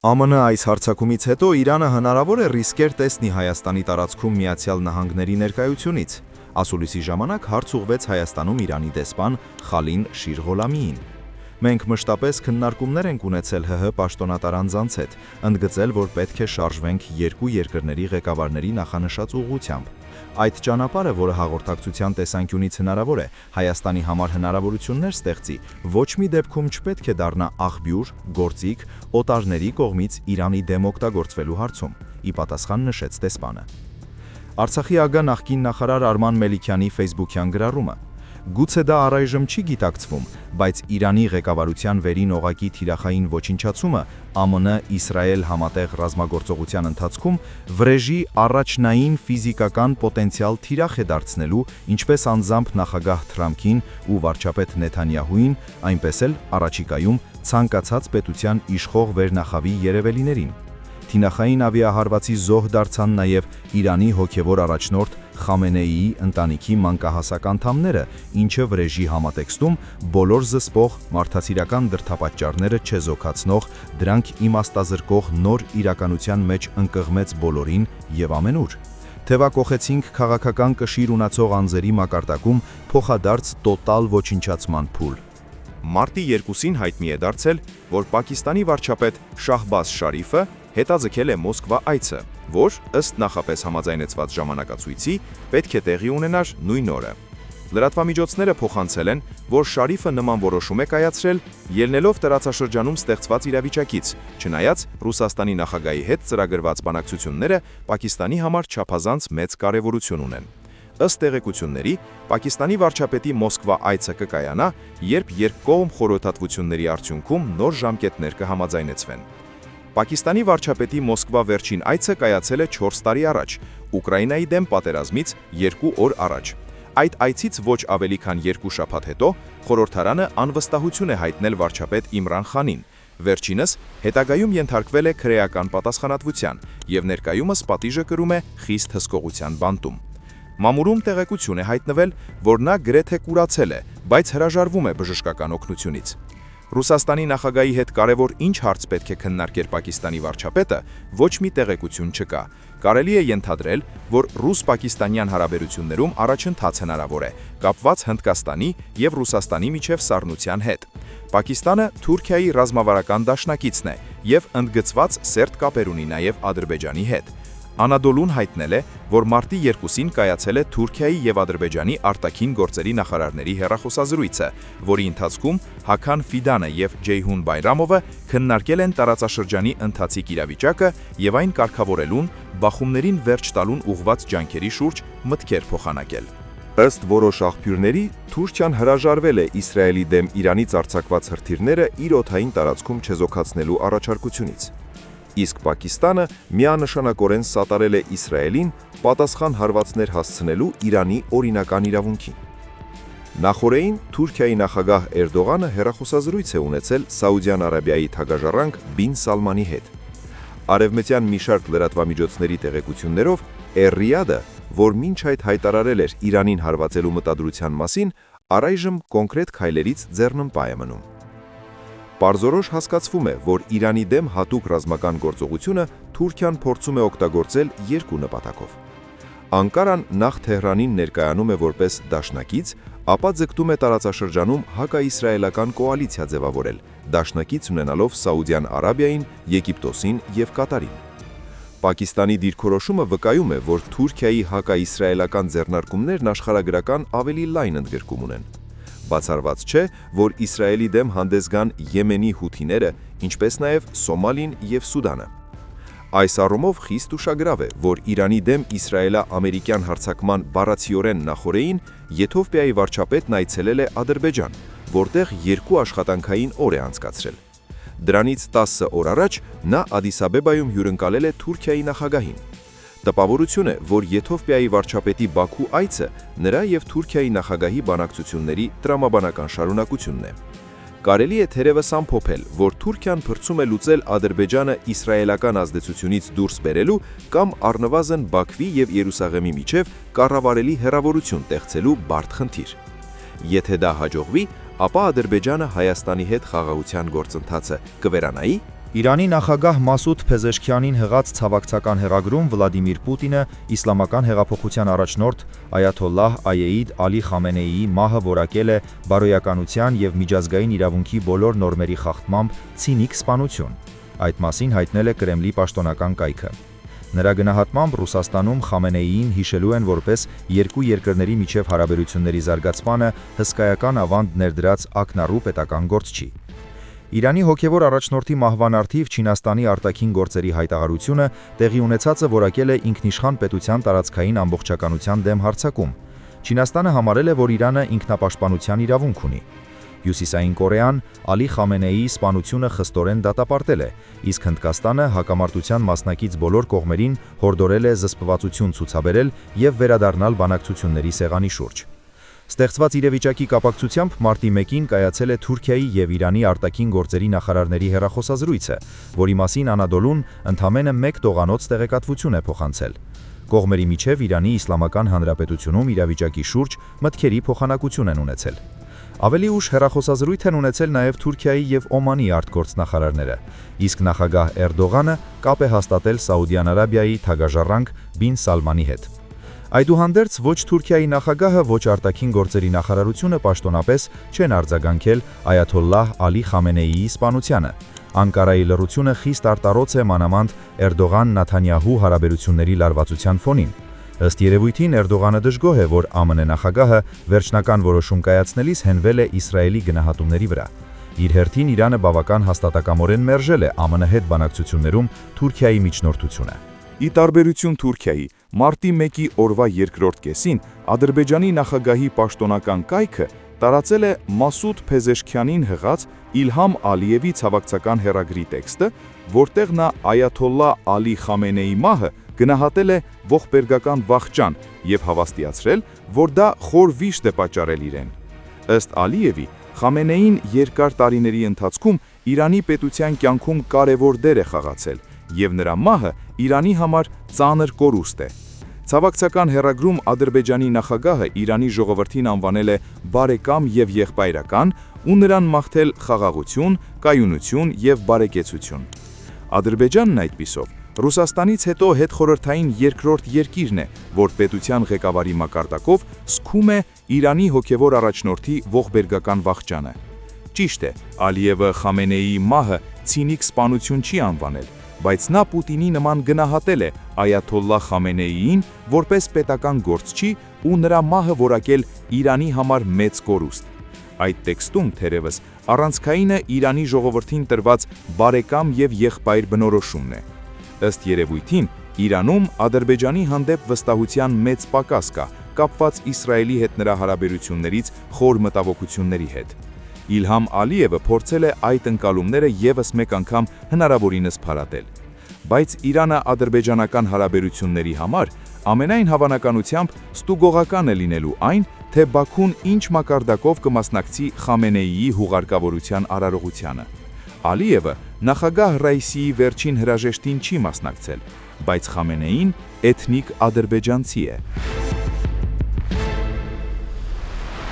ԱՄՆ այս հարձակումից հետո Իրանը հնարավոր է ռիսկեր տեսնի Հայաստանի տարածքում Միացյալ Նահանգների ներկայությունից։ Ասուլիսի ժամանակ հարց ուղղվեց Հայաստանում Իրանի դեսպան Խալին Շիր Ղոլամիին։ Մենք մշտապես քննարկումներ ենք ունեցել ՀՀ պաշտոնատար անձանց հետ, ընդգծել, որ պետք է շարժվենք երկու երկրների ղեկավարների նախանշած ուղղությամբ։ Այդ ճանապարհը, որը հաղորդակցության տեսանկյունից հնարավոր է, Հայաստանի համար հնարավորություններ ստեղծի, ոչ մի դեպքում չպետք է դառնա աղբյուր, գործիք, օտարների կողմից Իրանի դեմ օգտագործվելու հարցում, ի պատասխան նշեց դեսպանը։ Արցախի ԱԳ նախկին նախարար Արման Մելիքյանի ֆեյսբուքյան գրառումը. Գուցե դա առայժմ չի գիտակցվում, բայց Իրանի ղեկավարության վերին օղակի թիրախային ոչնչացումը ԱՄՆ-Իսրայել համատեղ ռազմագործողության ընթացքում վրեժի առաջնային ֆիզիկական պոտենցիալ թիրախ է դարձնելու ինչպես անձամբ նախագահ Թրամփին ու վարչապետ Նեթանյահուին, այնպես էլ առաջիկայում ցանկացած պետության իշխող վերնախավի երևելիներին։ Թինախային ավիահարվածի զոհ դարձան նաև Իրանի հոգևոր առաջնորդ Խամենեիի ընտանիքի մանկահասակ անդամները, ինչը վրեժի համատեքստում բոլոր զսպող մարդասիրական դրդապատճառները չեզոքացնող, դրանք իմաստազրկող նոր իրականության մեջ ընկղմեց բոլորին եւ ամենուր։ Թևակողեցինք քաղաքական կշիռ ունեցող անձերի մակարդակում փոխադարձ տոտալ ոչնչացման փուլ։ Մարտի 2-ին հայտնի է դարձել, որ Պակիստանի վարչապետ Շահբազ Շարիֆը հետաձգել է Մոսկվա այցը, որ ըստ նախապես համաձայնեցված ժամանակացույցի պետք է տեղի ունենար նույն օրը։ Լրատվամիջոցները փոխանցել են, որ Շարիֆը նման որոշում է կայացրել, ելնելով տարածաշրջանում ստեղծված իրավիճակից, չնայած Ռուսաստանի նախագահի հետ ծրագրված բանակցությունները Պակիստանի համար չափազանց մեծ կարևորություն ունեն։ Ըստ տեղեկությունների, Պակիստանի վարչապետի Մոսկվա այցը կկայանա, երբ երկկողմ խորհրդատվությունների արդյունքում նոր ժամկետներ կհամաձայնեցվեն։ Պակիստանի վարչապետի Մոսկվա վերջին այցը կայացել է 4 տարի առաջ, Ուկրաինայի դեմ պատերազմից 2 օր առաջ։ Այդ այցից ոչ ավելի քան 2 շաբաթ հետո խորհրդարանը անվստահություն է հայտնել վարչապետ Իմրան Խանին։ Վերջինս հետագայում ենթարկվել է քրեական պատասխանատվության եւ ներկայումս պատիժը կրում է խիստ հսկողության բանտում։ Մամուրում տեղեկություն է հայտնվել, որ նա գրեթե կուրացել է, բայց հրաժարվում է բժշկական օգնությունից։ Ռուսաստանի նախագահի հետ կարևոր ինչ հարց պետք է քննարկեր Պակիստանի վարչապետը, ոչ մի տեղեկություն չկա։ Կարելի է ենթադրել, որ ռուս-պակիստանյան հարաբերություններում առաջընթաց հնարավոր է, կապված Հնդկաստանի եւ Ռուսաստանի միջև սառնության հետ։ Պակիստանը Թուրքիայի ռազմավարական դաշնակիցն է եւ ընդգծված սերտ կապեր ունի նաեւ Ադրբեջանի հետ։ Անադոլուն հայտնել է, որ մարտի 2-ին կայացել է Թուրքիայի եւ Ադրբեջանի արտաքին գործերի նախարարների հեռախոսազրույցը, որի ընթացքում Հաքան Ֆիդանը եւ Ջեյհուն Բայրամովը քննարկել են տարածաշրջանի ընթացիկ իրավիճակը եւ այն կարգավորելուն, բախումներին վերջ տալուն ուղղված ջանքերի շուրջ մտքեր փոխանակել։ Ըստ որոշ աղբյուրների, Թուրքիան հրաժարվել է Իսրայելի դեմ Իրանից արձակված հրթիռները իր օդային տարածքում չեզոքացնելու առաջարկությունից։ Իսկ Պակիստանը միանշանակորեն սատարել է Իսրայելին պատասխան հարվածներ հասցնելու Իրանի օրինական իրավունքին։ Նախորդին Թուրքիայի նախագահ Էրդողանը հեռախոսազրույց է ունեցել Սաուդյան Արաբիայի թագաժառանգ Բին Սալմանի հետ։ Արևմտյան մի շարք լրատվամիջոցների տեղեկություններով Էր-Ռիադը, որ մինչ այդ հայտարարել էր Իրանին հարվածելու մտադրության մասին, առայժմ կոնկրետ քայլերից ձեռնմպա է մնում։ Պարզորոշ հասկացվում է, որ Իրանի դեմ հատուկ ռազմական գործողությունը Թուրքիան փորձում է օգտագործել երկու նպատակով։ Անկարան նախ Թեհրանին ներկայանում է որպես դաշնակից, ապա ձգտում է տարածաշրջանում հակաիսրայելական կոալիցիա ձևավորել, դաշնակից ունենալով Սաուդյան Արաբիային, Եգիպտոսին եւ Կատարին։ Պակիստանի դիրքորոշումը վկայում է, որ Թուրքիայի հակաիսրայելական ձեռնարկումներն աշխարհագրական ավելի լայն ընդգրկում ունեն։ Բացառված չէ, որ Իսրայելի դեմ հանդես գան Եմենի հութիները, ինչպես նաև Սոմալին եւ Սուդանը։ Այս առումով խիստ ուշագրավ է, որ Իրանի դեմ իսրայելա-ամերիկյան հարձակման բառացիորեն նախորդին Եթովպիայի վարչապետն այցելել է Ադրբեջան, որտեղ 2 աշխատանքային օր է անցկացրել։ Դրանից 10 օր առաջ նա Ադիս Աբեբայում հյուրընկալել է Թուրքիայի նախագահին։ Տպավորություն է, որ Եթովպիայի վարչապետի Բաքու այցը նրա եւ Թուրքիայի նախագահի բանակցությունների տրամաբանական շարունակությունն է։ Կարելի է թերևս ամփոփել, որ Թուրքիան փորձում է լուծել Ադրբեջանը իսրայելական ազդեցությունից դուրս բերելու կամ առնվազն Բաքվի եւ Երուսաղեմի միջև կառավարելի հեռավորություն ստեղծելու բարդ խնդիր։ Եթե դա հաջողվի, ապա Ադրբեջանը Հայաստանի հետ խաղաղության գործընթացը կվերանայի, Իրանի նախագահ Մասուդ Փեզեշքյանին հղած ցավակցական հեռագրում Վլադիմիր Պուտինը իսլամական հեղափոխության առաջնորդ Այաթոլլահ Այեիդ Ալի Խամենեիի մահը որակել է բարոյականության եւ միջազգային իրավունքի բոլոր նորմերի խախտմամբ ցինիկ սպանություն։ Այդ մասին հայտնել է Կրեմլի պաշտոնական կայքը։ Նրա գնահատմամբ Ռուսաստանում Խամենեիին հիշելու են որպես երկու երկրների միջև հարաբերությունների զարգացմանը հսկայական ավանդ ներդրած ակնառու պետական գործչի։ Իրանի հոգևոր առաջնորդի մահվան առթիվ Չինաստանի արտաքին գործերի հայտարարությունը տեղի ունեցածը որակել է ինքնիշխան պետության տարածքային ամբողջականության դեմ հարձակում։ Չինաստանը համարել է, որ Իրանը ինքնապաշտպանության իրավունք ունի։ Հյուսիսային Կորեան Ալի Խամենեիի սպանությունը խստորեն դատապարտել է, իսկ Հնդկաստանը հակամարտության մասնակից բոլոր կողմերին հորդորել է զսպվածություն ցուցաբերել եւ վերադառնալ բանակցությունների սեղանի շուրջ։ Ստեղծված իրավիճակի կապակցությամբ մարտի 1-ին կայացել է Թուրքիայի եւ Իրանի արտաքին գործերի նախարարների հեռախոսազրույցը, որի մասին Անադոլուն ընդամենը 1 տողանոց տեղեկատվություն է փոխանցել։ Կողմերի միջև Իրանի Իսլամական Հանրապետությունում իրավիճակի շուրջ մտքերի փոխանակություն են ունեցել։ Ավելի ուշ հեռախոսազրույց են ունեցել նաև Թուրքիայի եւ Օմանի արտգործնախարարները, իսկ նախագահ Էրդողանը կապ է հաստատել Սաուդյան Արաբիայի թագաժառանգ Բին Սալմանի հետ։ Այդուհանդերձ ոչ Թուրքիայի նախագահը, ոչ արտաքին գործերի նախարարությունը պաշտոնապես չեն արձագանքել Այաթոլլահ Ալի Խամենեիի սպանությանը։ Անկարայի լռությունը խիստ արտարոց է մանավանդ Էրդողան-Նաթանյահու հարաբերությունների լարվածության ֆոնին։ Ըստ երևույթին Էրդողանը դժգոհ է, որ ԱՄՆ նախագահը վերջնական որոշում կայացնելիս հենվել է Իսրայելի գնահատումների վրա։ Իր հերթին Իրանը բավական հաստատակամորեն մերժել է ԱՄՆ հետ բանակցություններում Թուրքիայի միջնորդությունը։ Ի տարբերություն Թուրքիայի, մարտի 1-ի օրվա երկրորդ կեսին Ադրբեջանի նախագահի պաշտոնական կայքը տարածել է Մասուդ Փեզեշքյանին հղած Իլհամ Ալիևի ցավակցական հեռագրի տեքստը, որտեղ նա Այաթոլլահ Ալի Խամենեիի մահը գնահատել է ողբերգական վախճան եւ հավաստիացրել, որ դա խոր վիշտ է պատճառել իրեն։ Ըստ Ալիևի, Խամենեին երկար տարիների ընթացքում Իրանի պետության կյանքում կարևոր դեր է խաղացել եւ նրա մահը Իրանի համար ծանր կորուստ է։ Ցավակցական հեռագրում Ադրբեջանի նախագահը Իրանի ժողովրդին անվանել է բարեկամ եւ եղբայրական ու նրան մաղթել խաղաղություն, կայունություն եւ բարեկեցություն։ Ադրբեջանն այդպիսով Ռուսաստանից հետո հետխորհրդային երկրորդ երկիրն է, որ պետության ղեկավարի մակարդակով զգում է Իրանի հոգևոր առաջնորդի ողբերգական վախճանը։ Ճիշտ է, Ալիևը Խամենեիի մահը ցինիկ սպանություն չի անվանել, բայց նա Պուտինի նման գնահատել է Այաթոլլահ Խամենեիին որպես պետական գործչի ու նրա մահը որակել Իրանի համար մեծ կորուստ։ Այդ տեքստում թերևս առանցքայինը Իրանի ժողովրդին տրված բարեկամ եւ եղբայր բնորոշումն է։ Ըստ երևույթին, Իրանում Ադրբեջանի հանդեպ վստահության մեծ պակաս կա, կապված Իսրայելի հետ նրա հարաբերություններից խոր մտավոկությունների հետ։ Իլհամ Ալիևը փորձել է այդ ընկալումները եւս մեկ անգամ հնարավորինս փարատել։ Բայց Իրանը-ադրբեջանական հարաբերությունների համար ամենայն հավանականությամբ ստուգողական է լինելու այն, թե Բաքուն ինչ մակարդակով կմասնակցի Խամենեիի հուղարկավորության արարողությանը։ Ալիևը նախագահ Ռայիսիի վերջին հրաժեշտին չի մասնակցել, բայց Խամենեին էթնիկ ադրբեջանցի է։